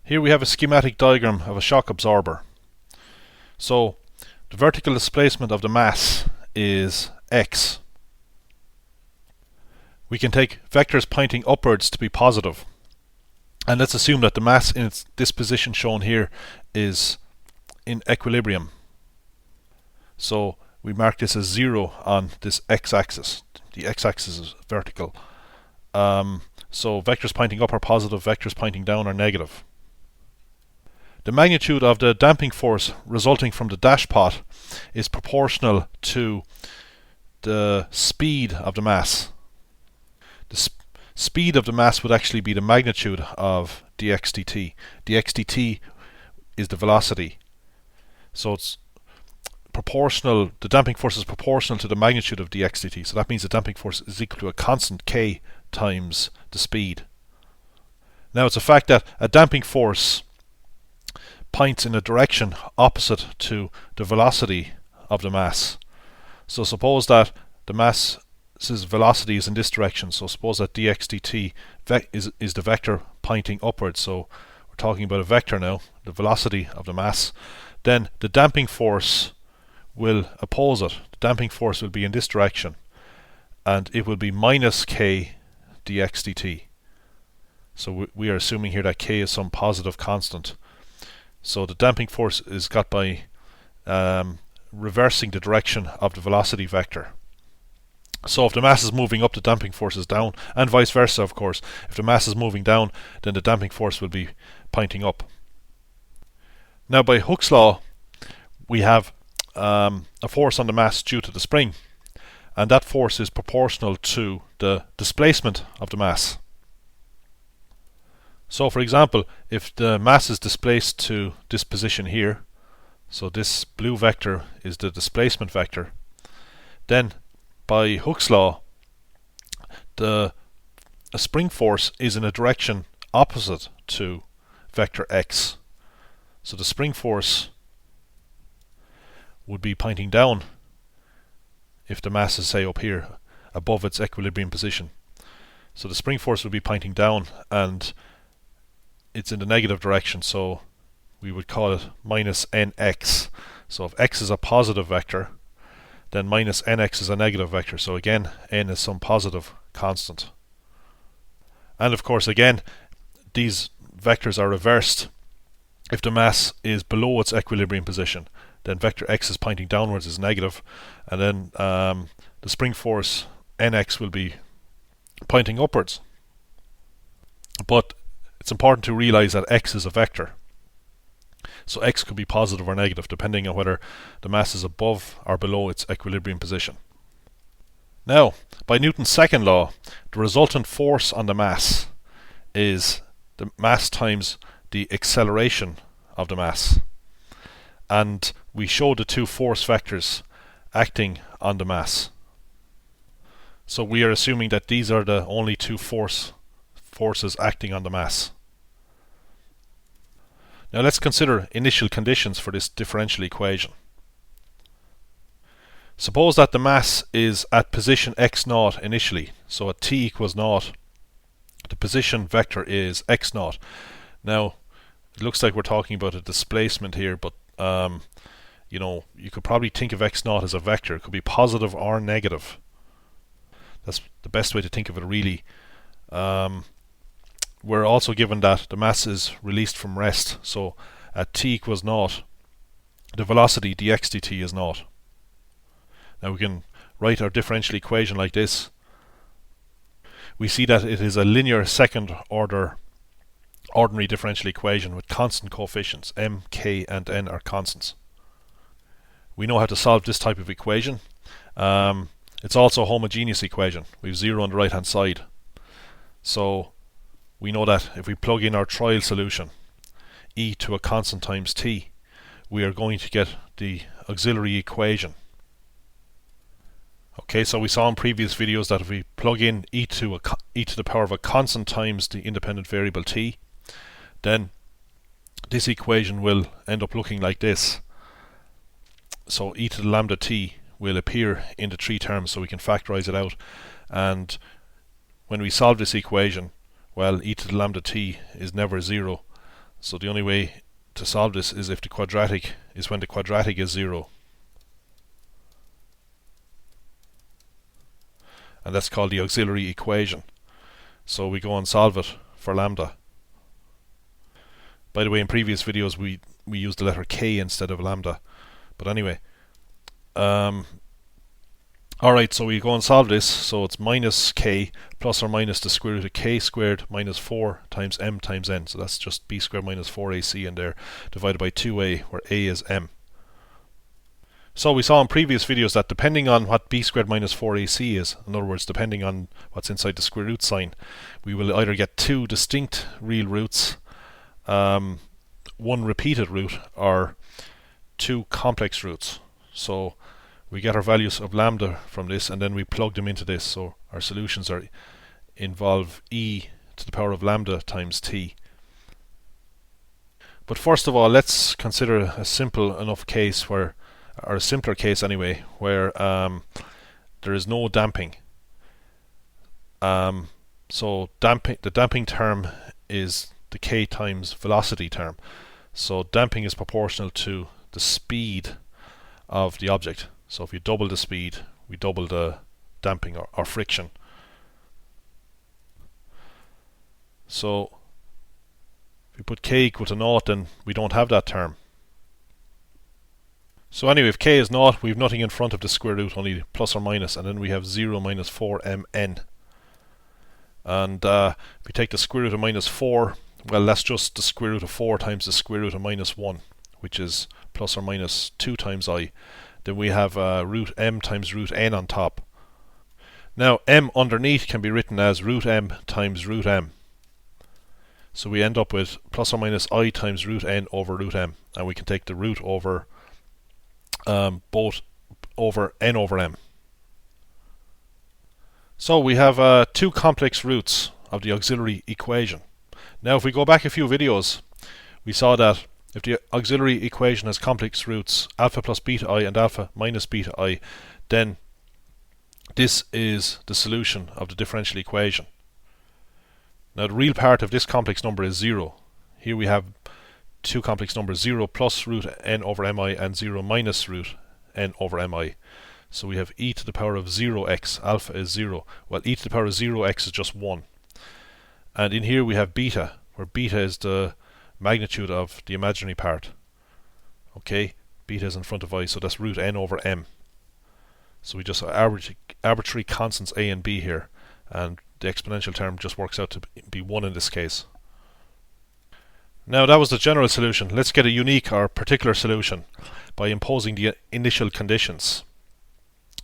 Here we have a schematic diagram of a shock absorber. So the vertical displacement of the mass is x. We can take vectors pointing upwards to be positive. And let's assume that the mass in this position shown here is in equilibrium. So we mark this as 0 on this x-axis. The x-axis is vertical. So vectors pointing up are positive, vectors pointing down are negative. The magnitude of the damping force resulting from the dashpot is proportional to the speed of the mass. The speed of the mass would actually be the magnitude of dx dt. dx dt is the velocity. So it's proportional, the damping force is proportional to the magnitude of dx dt. So that means the damping force is equal to a constant k times the speed. Now it's a fact that a damping force points in a direction opposite to the velocity of the mass. So suppose that the mass's velocity is in this direction. So suppose that dx dt is the vector pointing upwards. So we're talking about a vector now, the velocity of the mass. Then the damping force will oppose it. The damping force will be in this direction, and it will be minus k dx dt. So we are assuming here that k is some positive constant. So the damping force is got by reversing the direction of the velocity vector. So if the mass is moving up, the damping force is down, and vice versa, of course. If the mass is moving down, then the damping force will be pointing up. Now by Hooke's law, we have a force on the mass due to the spring, and that force is proportional to the displacement of the mass. So for example, if the mass is displaced to this position here, so this blue vector is the displacement vector, then by Hooke's law, a spring force is in a direction opposite to vector x. So the spring force would be pointing down if the mass is, say, up here above its equilibrium position. So the spring force would be pointing down, and it's in the negative direction, so we would call it minus nx. So if x is a positive vector, then minus nx is a negative vector. So again, n is some positive constant. And of course, again, these vectors are reversed. If the mass is below its equilibrium position, then vector x is pointing downwards, is negative, and then the spring force nx will be pointing upwards. But it's important to realize that x is a vector. So x could be positive or negative depending on whether the mass is above or below its equilibrium position. Now, by Newton's second law, the resultant force on the mass is the mass times the acceleration of the mass. And we show the two force vectors acting on the mass. So we are assuming that these are the only two forces acting on the mass. Now let's consider initial conditions for this differential equation. Suppose that the mass is at position x0 initially, so at t equals 0, the position vector is x0. Now it looks like we're talking about a displacement here, but you could probably think of x0 as a vector. It could be positive or negative. That's the best way to think of it, really. We're also given that the mass is released from rest, so at t equals 0, the velocity dx dt is 0. Now we can write our differential equation like this. We see that it is a linear second order ordinary differential equation with constant coefficients. M, K and N are constants. We know how to solve this type of equation. It's also a homogeneous equation. We have 0 on the right hand side. So we know that if we plug in our trial solution, e to a constant times t, we are going to get the auxiliary equation. Okay, so we saw in previous videos that if we plug in e to the power of a constant times the independent variable t, then this equation will end up looking like this. So e to the lambda t will appear in the three terms, so we can factorize it out. And when we solve this equation, well, e to the lambda t is never 0, So the only way to solve this is if the quadratic is when the quadratic is 0. And that's called the auxiliary equation. So we go and solve it for lambda. By the way, in previous videos we used the letter k instead of lambda. But anyway, alright, so we go and solve this. So it's minus k plus or minus the square root of k squared minus 4 times m times n. So that's just b squared minus 4ac in there, divided by 2a, where a is m. So we saw in previous videos that depending on what b squared minus 4ac is, in other words, depending on what's inside the square root sign, we will either get two distinct real roots, one repeated root, or two complex roots. So we get our values of lambda from this, and then we plug them into this. So our solutions involve e to the power of lambda times t. But first of all, let's consider a simple enough case where, or a simpler case anyway, where there is no damping. So the damping term is the k times velocity term. So damping is proportional to the speed of the object. So if you double the speed, we double the damping or friction. So if we put k equal to 0, then we don't have that term. So anyway, if k is 0, we have nothing in front of the square root, only plus or minus, and then we have 0 minus 4mn. And if we take the square root of minus 4, well, that's just the square root of 4 times the square root of minus 1, which is plus or minus 2 times I. Then we have root m times root n on top. Now m underneath can be written as root m times root m. So we end up with plus or minus I times root n over root m, and we can take the root over both over n over m. So we have two complex roots of the auxiliary equation. Now if we go back a few videos, we saw that if the auxiliary equation has complex roots alpha plus beta I and alpha minus beta I, then this is the solution of the differential equation. Now the real part of this complex number is 0. Here we have two complex numbers, 0 plus root n over mi and 0 minus root n over mi. So we have e to the power of 0x, alpha is 0. Well, e to the power of 0x is just 1. And in here we have beta, where beta is the magnitude of the imaginary part. Okay, beta is in front of I, so that's root n over m. So we just arbitrary constants a and b here, and the exponential term just works out to be 1 in this case. Now that was the general solution. Let's get a unique or particular solution by imposing the initial conditions.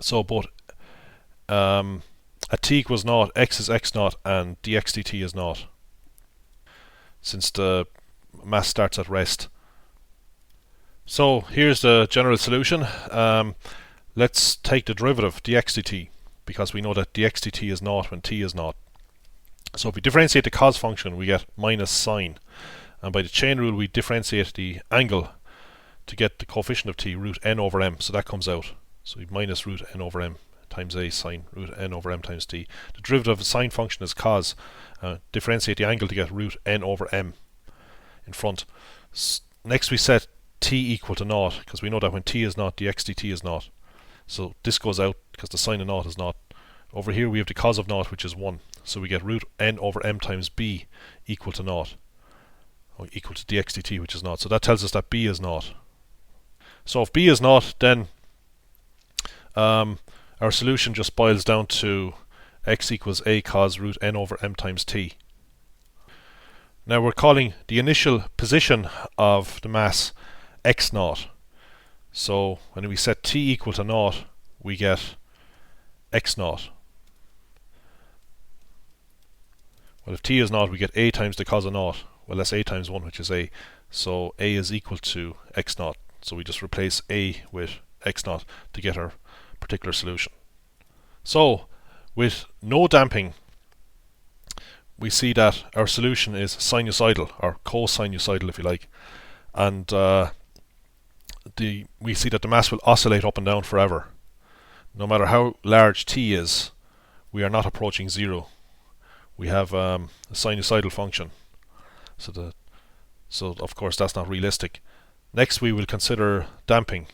So both at t equals 0, x is x0 and dx dt is 0, since the mass starts at rest. So here's the general solution. Let's take the derivative dx dt, because we know that dx dt is 0 when t is 0. So if we differentiate the cos function, we get minus sine. And by the chain rule, we differentiate the angle to get the coefficient of t, root n over m. So that comes out. So we minus root n over m times a sine root n over m times t. The derivative of the sine function is cos. Differentiate the angle to get root n over m in front. Next we set t equal to 0, because we know that when t is 0, dx dt is 0. So this goes out because the sine of 0 is 0. Over here we have the cos of 0, which is 1. So we get root n over m times b equal to 0. Or equal to dx dt, which is 0. So that tells us that b is 0. So if b is 0, then our solution just boils down to x equals a cos root n over m times t. Now we're calling the initial position of the mass x0. So when we set t equal to 0, we get x0. Well, if t is 0, we get a times the cos of 0. Well, that's a times 1, which is a. So a is equal to x0. So we just replace a with x0 to get our particular solution. So with no damping, we see that our solution is sinusoidal, or cosinusoidal if you like, and we see that the mass will oscillate up and down forever. No matter how large t is, we are not approaching 0. We have a sinusoidal function. So So of course that's not realistic. Next we will consider damping.